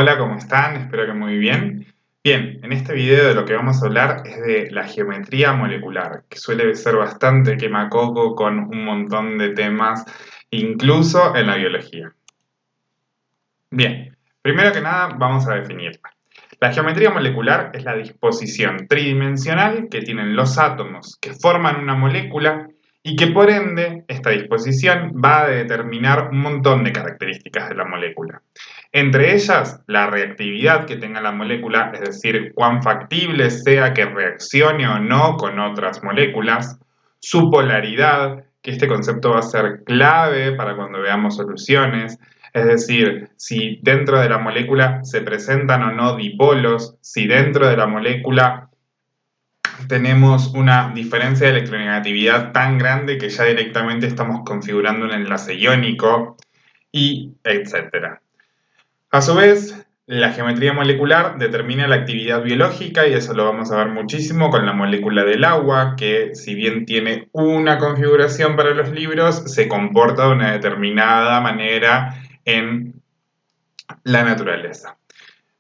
Hola, ¿cómo están? Espero que muy bien. Bien, en este video de lo que vamos a hablar es de la geometría molecular, que suele ser bastante quemacoco con un montón de temas, incluso en la biología. Bien, primero que nada vamos a definirla. La geometría molecular es la disposición tridimensional que tienen los átomos que forman una molécula y que por ende esta disposición va a determinar un montón de características de la molécula. Entre ellas, la reactividad que tenga la molécula, es decir, cuán factible sea que reaccione o no con otras moléculas, su polaridad, que este concepto va a ser clave para cuando veamos soluciones, es decir, si dentro de la molécula se presentan o no dipolos, si dentro de la molécula tenemos una diferencia de electronegatividad tan grande que ya directamente estamos configurando un enlace iónico, y etcétera. A su vez, la geometría molecular determina la actividad biológica y eso lo vamos a ver muchísimo con la molécula del agua, que si bien tiene una configuración para los libros, se comporta de una determinada manera en la naturaleza.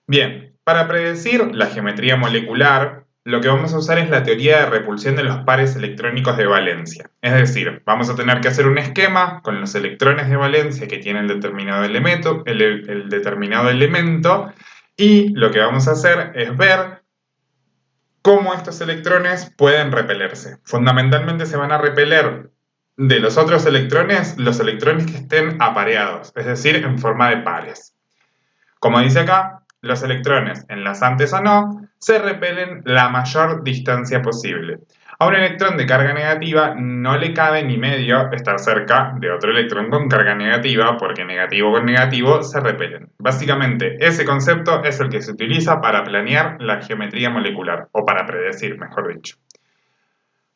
Bien, para predecir la geometría molecular, lo que vamos a usar es la teoría de repulsión de los pares electrónicos de valencia. Es decir, vamos a tener que hacer un esquema con los electrones de valencia que tiene el determinado elemento, el determinado elemento, y lo que vamos a hacer es ver cómo estos electrones pueden repelerse. Fundamentalmente se van a repeler de los otros electrones los electrones que estén apareados, es decir, en forma de pares. Como dice acá, los electrones, enlazantes o no, se repelen la mayor distancia posible. A un electrón de carga negativa no le cabe ni medio estar cerca de otro electrón con carga negativa, porque negativo con negativo se repelen. Básicamente, ese concepto es el que se utiliza para planear la geometría molecular, o para predecir, mejor dicho.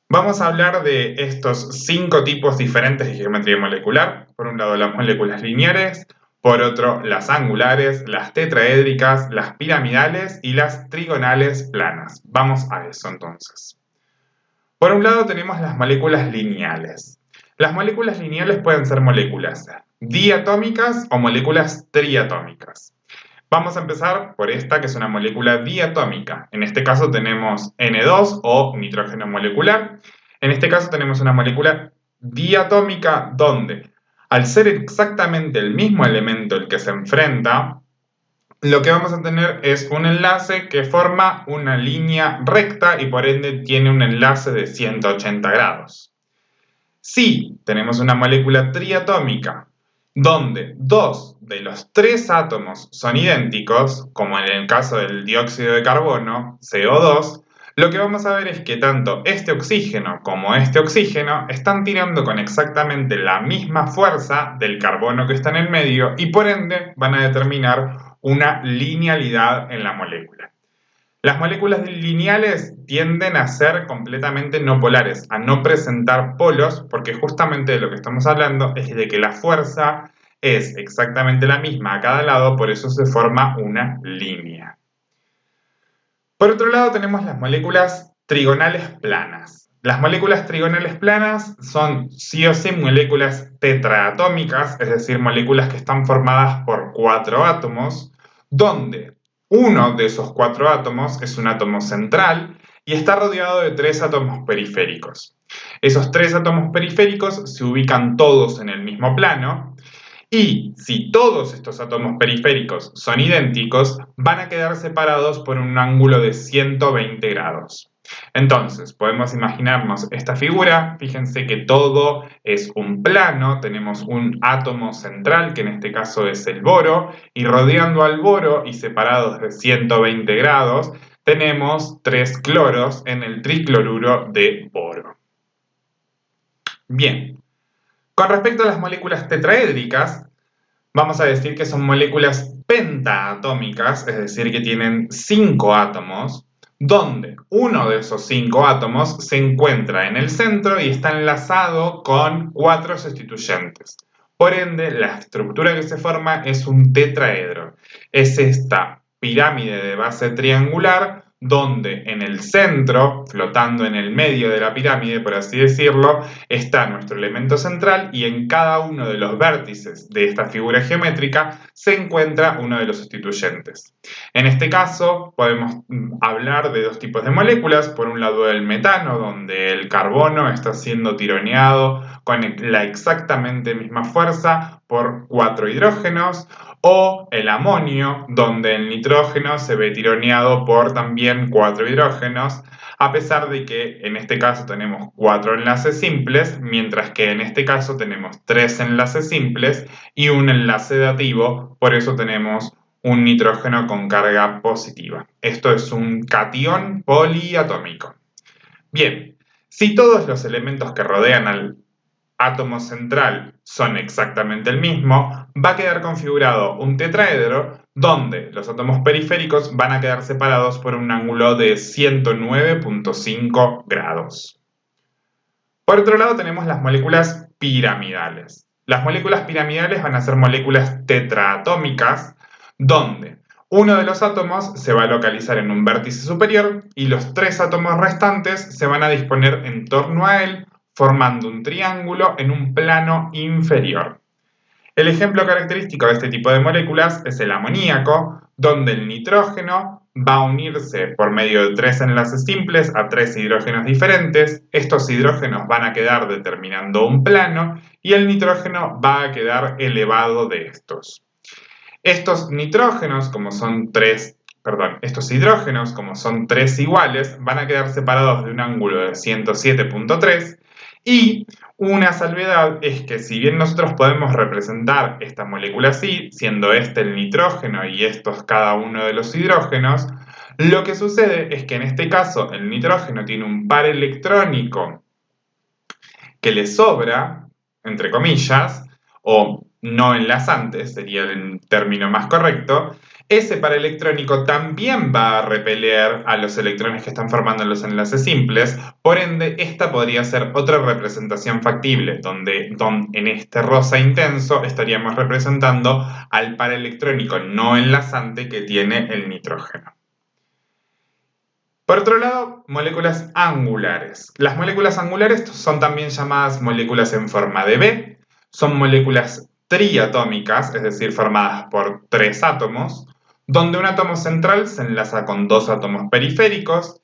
Vamos a hablar de estos 5 tipos diferentes de geometría molecular. Por un lado, las moléculas lineares, por otro, las angulares, las tetraédricas, las piramidales y las trigonales planas. Vamos a eso entonces. Por un lado tenemos las moléculas lineales. Las moléculas lineales pueden ser moléculas diatómicas o moléculas triatómicas. Vamos a empezar por esta que es una molécula diatómica. En este caso tenemos N2 o nitrógeno molecular. En este caso tenemos una molécula diatómica donde, al ser exactamente el mismo elemento el que se enfrenta, lo que vamos a tener es un enlace que forma una línea recta y por ende tiene un enlace de 180 grados. Si tenemos una molécula triatómica donde 2 de los 3 átomos son idénticos, como en el caso del dióxido de carbono, CO2, lo que vamos a ver es que tanto este oxígeno como este oxígeno están tirando con exactamente la misma fuerza del carbono que está en el medio y por ende van a determinar una linealidad en la molécula. Las moléculas lineales tienden a ser completamente no polares, a no presentar polos, porque justamente de lo que estamos hablando es de que la fuerza es exactamente la misma a cada lado, por eso se forma una línea. Por otro lado tenemos las moléculas trigonales planas. Las moléculas trigonales planas son sí o sí moléculas tetraatómicas, es decir, moléculas que están formadas por 4 átomos, donde uno de esos 4 átomos es un átomo central y está rodeado de 3 átomos periféricos. Esos 3 átomos periféricos se ubican todos en el mismo plano y si todos estos átomos periféricos son idénticos, van a quedar separados por un ángulo de 120 grados. Entonces, podemos imaginarnos esta figura. Fíjense que todo es un plano. Tenemos un átomo central, que en este caso es el boro, y rodeando al boro y separados de 120 grados, tenemos 3 cloros en el tricloruro de boro. Bien. Con respecto a las moléculas tetraédricas, vamos a decir que son moléculas pentaatómicas, es decir, que tienen 5 átomos, donde uno de esos 5 átomos se encuentra en el centro y está enlazado con 4 sustituyentes. Por ende, la estructura que se forma es un tetraedro. Es esta pirámide de base triangular donde en el centro, flotando en el medio de la pirámide, por así decirlo, está nuestro elemento central y en cada uno de los vértices de esta figura geométrica se encuentra uno de los sustituyentes. En este caso, podemos hablar de dos tipos de moléculas. Por un lado, el metano, donde el carbono está siendo tironeado con la exactamente misma fuerza por 4 hidrógenos, o el amonio, donde el nitrógeno se ve tironeado por también 4 hidrógenos, a pesar de que en este caso tenemos 4 enlaces simples, mientras que en este caso tenemos 3 enlaces simples y un enlace dativo, por eso tenemos un nitrógeno con carga positiva. Esto es un catión poliatómico. Bien, si todos los elementos que rodean al átomo central son exactamente el mismo, va a quedar configurado un tetraedro donde los átomos periféricos van a quedar separados por un ángulo de 109.5 grados. Por otro lado tenemos las moléculas piramidales. Las moléculas piramidales van a ser moléculas tetraatómicas donde uno de los átomos se va a localizar en un vértice superior y los 3 átomos restantes se van a disponer en torno a él, formando un triángulo en un plano inferior. El ejemplo característico de este tipo de moléculas es el amoníaco, donde el nitrógeno va a unirse por medio de 3 enlaces simples a 3 hidrógenos diferentes. Estos hidrógenos van a quedar determinando un plano y el nitrógeno va a quedar elevado de estos. Estos hidrógenos, como son 3 iguales, van a quedar separados de un ángulo de 107.3 y una salvedad es que si bien nosotros podemos representar esta molécula así, siendo este el nitrógeno y estos cada uno de los hidrógenos, lo que sucede es que en este caso el nitrógeno tiene un par electrónico que le sobra, entre comillas, o no enlazantes, sería el término más correcto. Ese par electrónico también va a repeler a los electrones que están formando los enlaces simples, por ende esta podría ser otra representación factible, donde en este rosa intenso estaríamos representando al par electrónico no enlazante que tiene el nitrógeno. Por otro lado, moléculas angulares. Las moléculas angulares son también llamadas moléculas en forma de B, son moléculas triatómicas, es decir, formadas por 3 átomos, donde un átomo central se enlaza con 2 átomos periféricos,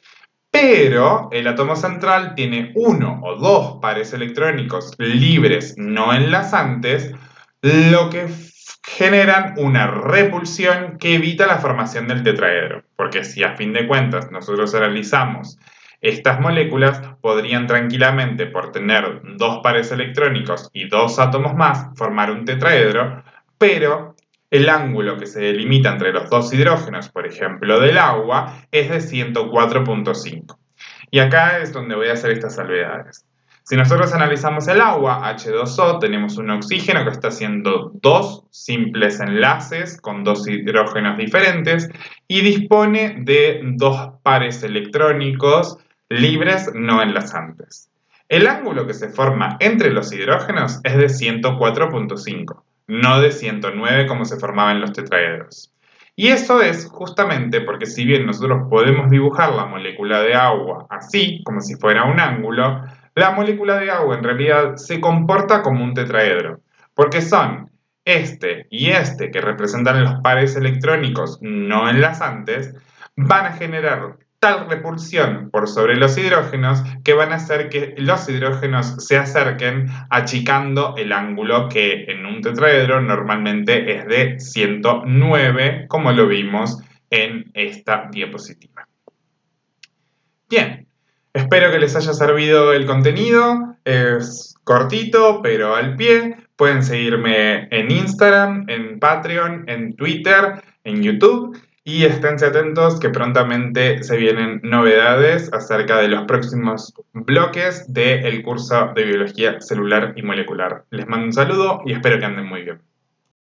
pero el átomo central tiene 1 o 2 pares electrónicos libres no enlazantes, lo que generan una repulsión que evita la formación del tetraedro, porque si a fin de cuentas nosotros analizamos estas moléculas, podrían tranquilamente, por tener 2 pares electrónicos y 2 átomos más, formar un tetraedro, pero el ángulo que se delimita entre los 2 hidrógenos, por ejemplo del agua, es de 104.5. Y acá es donde voy a hacer estas salvedades. Si nosotros analizamos el agua, H2O, tenemos un oxígeno que está haciendo 2 simples enlaces con 2 hidrógenos diferentes y dispone de 2 pares electrónicos libres no enlazantes. El ángulo que se forma entre los hidrógenos es de 104.5, no de 109 como se formaba en los tetraedros. Y eso es justamente porque si bien nosotros podemos dibujar la molécula de agua así, como si fuera un ángulo, la molécula de agua en realidad se comporta como un tetraedro, porque son este y este, que representan los pares electrónicos no enlazantes, van a generar tal repulsión por sobre los hidrógenos que van a hacer que los hidrógenos se acerquen achicando el ángulo que en un tetraedro normalmente es de 109, como lo vimos en esta diapositiva. Bien, espero que les haya servido el contenido, es cortito pero al pie. Pueden seguirme en Instagram, en Patreon, en Twitter, en YouTube. Y esténse atentos que prontamente se vienen novedades acerca de los próximos bloques del curso de Biología Celular y Molecular. Les mando un saludo y espero que anden muy bien.